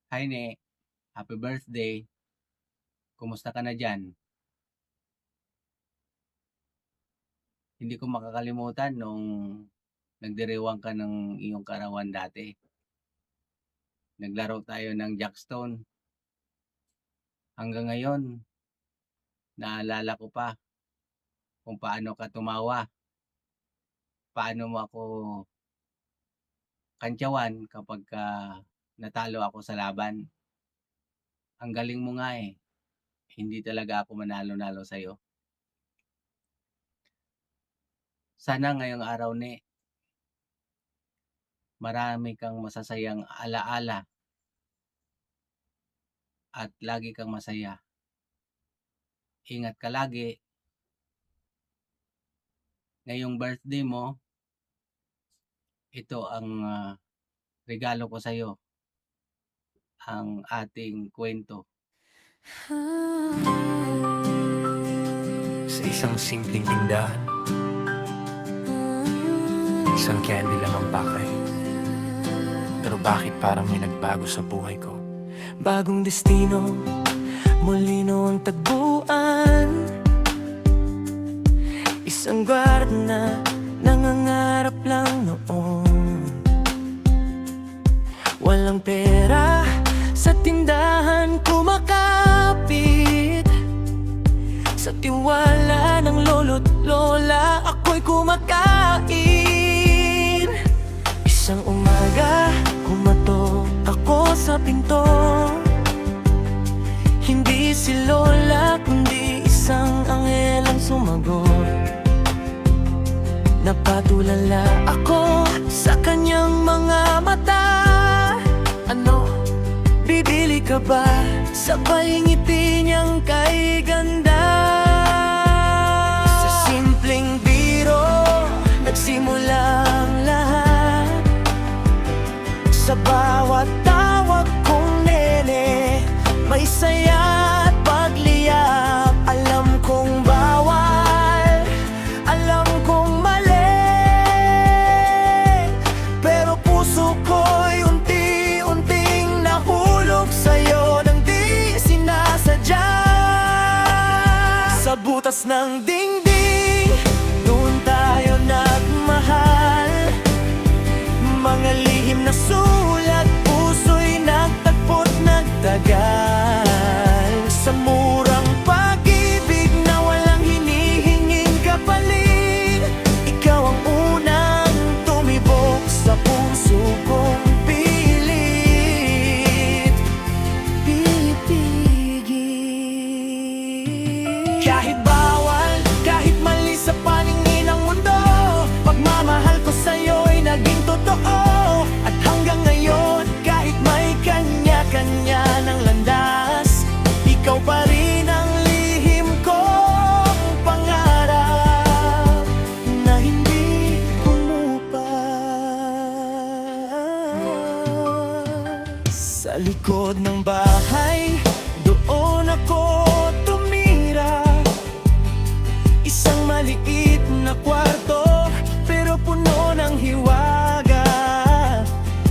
Hi Ne, happy birthday. Kumusta ka na diyan? Hindi ko makakalimutan nung nagdiriwang ka ng iyong karawan dati. Naglaro tayo ng jackstone. Hanggang ngayon, naalala ko pa kung paano ka tumawa, paano mo ako kantyawan kapagka natalo ako sa laban. Ang galing mo nga eh, hindi talaga ako manalo-nalo sa'yo. Sana ngayong araw ni marami kang masasayang ala-ala at lagi kang masaya. Ingat ka lagi. Ngayong birthday mo, ito ang regalo ko sa'yo, ang ating kwento. Sa isang simpleng tindahan, isang candy lang ang pakay. Pero bakit parang may nagbago sa buhay ko? Bagong destino, molino ang tagpuan. Isang guard na nangangarap lang noon. Walang pera sa tindahan kumakapit. Sa tiwala ng lolo't lola, ako'y kumakain. Isang umaga, kumatok ako sa pinto. Hindi si lola, kundi isang anghel ang sumagot. Napatulala ako sa kanyang mga mata. Ano, bibili ka ba? Sabay ngiti niyang kay ganda. Sa simpleng biro, nagsimula ang lahat. Sa bawat tawag kong nene, may saya at pagliyap. Alam kong bawal, alam kong mali, pero puso ko'y unti-unting nahulog sa'yo nang di sinasadya. Sa butas ng dingding, doon tayo nagmahal. Mga lihim na sulat, puso'y nagtagpo't nagtagal. Sa murang pag-ibig na walang hinihinging kapalit, ikaw ang unang tumibok sa puso kong pilit pipigil. Kahit bawal, kahit mali sa paningin ng mundo, pagmamahal ko sa'yo'y naging totoo. At hanggang ngayon, kahit may kanya-kanya ng landas, ikaw pa rin ang lihim kong pangarap na hindi bumupas. Sa likod ng bahay, doon ako tumira. Isang maliit na kwarto, pero puno ng hiwaga.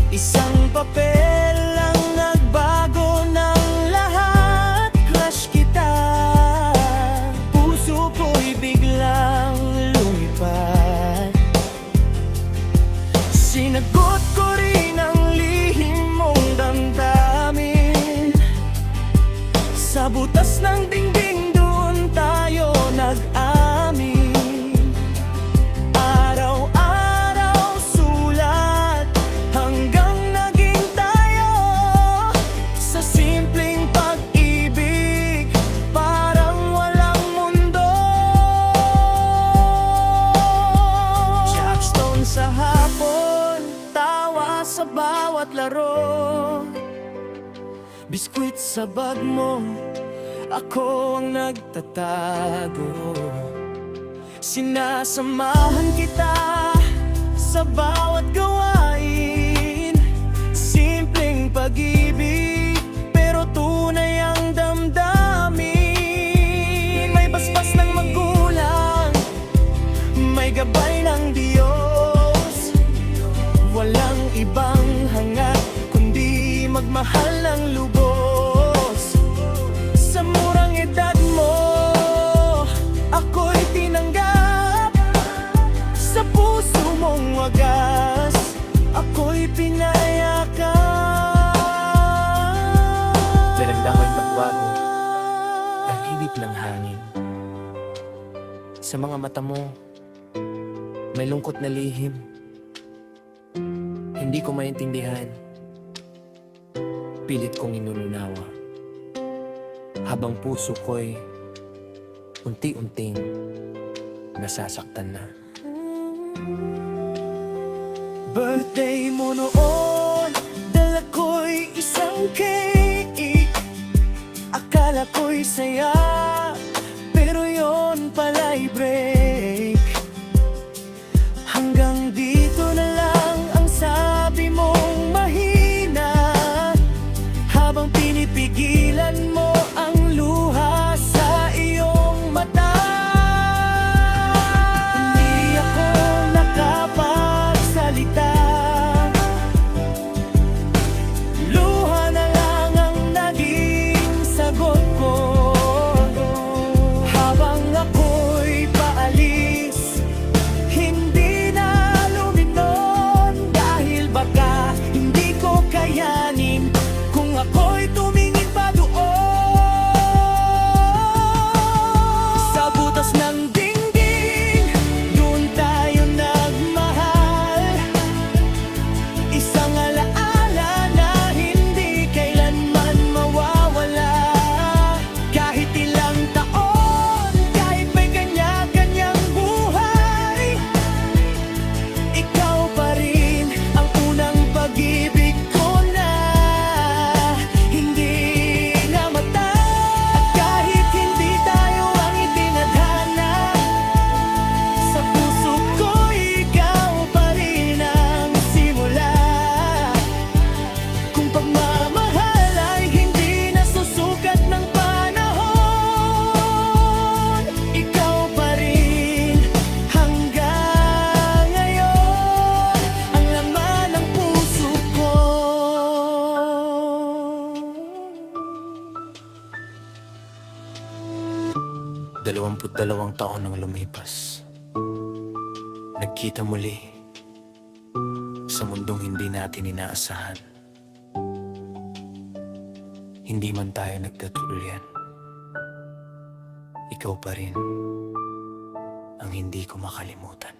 Isang papel lang nagbago ng lahat. Crush kita, puso ko'y biglang lumipad. Sinagot ko rin ang lihim mong damdamin. Sa butas ng dingding, doon tayo nag-amin. Araw-araw sulat, hanggang naging tayo. Sa simpleng pag-ibig, parang walang mundo. Jackstone sa hapon, tawa sa bawat laro. Biskwit sa bag mo, ako ang nagtatago. Sinasamahan kita sa bawat gawain. Simpleng pag-ibig, pero tunay ang damdamin. May basbas ng magulang, may gabay ng Diyos. Walang ibang hangat kundi magmahal ng bago, tahimik ng hangin. Sa mga mata mo, may lungkot na lihim. Hindi ko maintindihan. Pilit kong inununawa. Habang puso ko'y unti-unting nasasaktan na. Birthday mo noon, dala ko'y isang cake. Akala ko'y saya, pero yon pala'y break. Hanggang dito na lang ang sabi mong mahina, habang pinipigilan mo ang luha sa iyong mata. Hindi ako nakapagsalita, luha na lang ang naging sagot ko. Habang ako'y paalis, hindi na luminon, dahil baka hindi ko kayanin kung ako'y tumingin pa doon. Sa butas ng dingding, doon tayo nagmahal. Isang alaala na hindi kailanman mawawala. Kahit ilang taon, kahit may kanya-kanyang buhay, ikaw pa rin ang unang pag-ibig ko na hindi namata. At kahit hindi tayo ang itinadhana, sa puso ko ikaw pa rin ang simula. Kung pagmamahal ay hindi nasusukat ng panahon, ikaw pa rin hanggang ngayon ang laman ng puso ko. 22 taon nang lumipas, nagkita muli sa mundong hindi natin inaasahan. Hindi man tayo nagkatuluyan, ikaw pa rin ang hindi ko makalimutan.